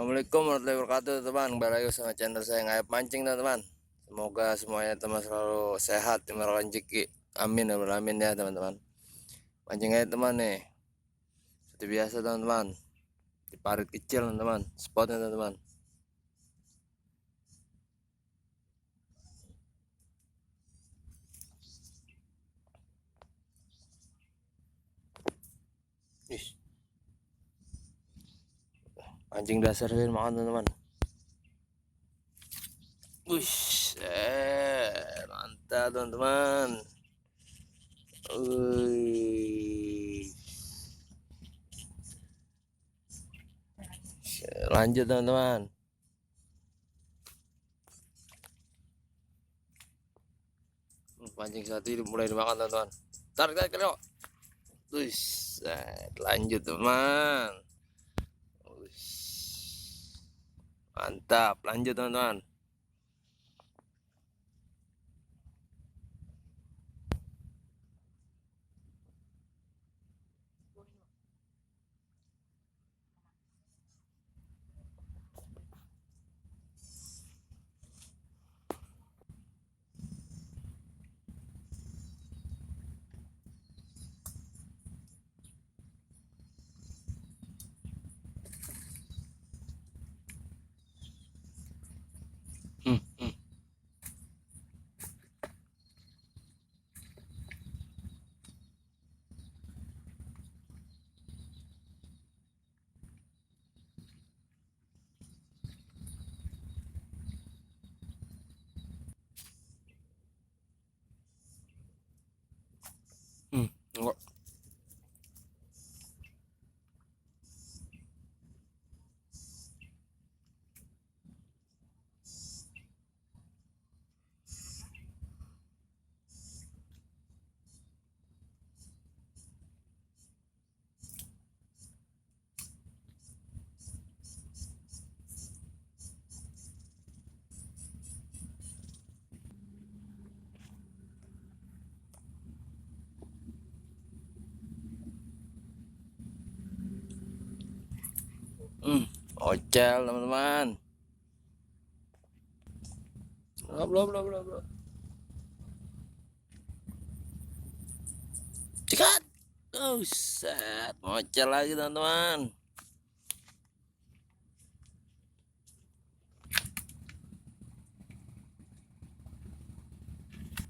Assalamualaikum warahmatullahi wabarakatuh teman. Kembali lagi sama channel saya Ngayap Mancing teman-teman. Semoga semuanya teman selalu sehat, dimurahkan rezeki. Amin amin ya teman-teman. Mancing aja teman nih. Seperti biasa teman-teman. Di parit kecil teman-teman. Spotnya teman-teman. Mancing dasar makan teman-teman. Mantap teman-teman. Lanjut teman-teman. Pancing satu ini mulai dimakan teman-teman. Tarik kilo. Lanjut teman. Mantap, lanjut teman-teman. Hmm, hmm. Enggak. Ocel teman-teman. Belum. Cekat. Set, ocel lagi teman-teman.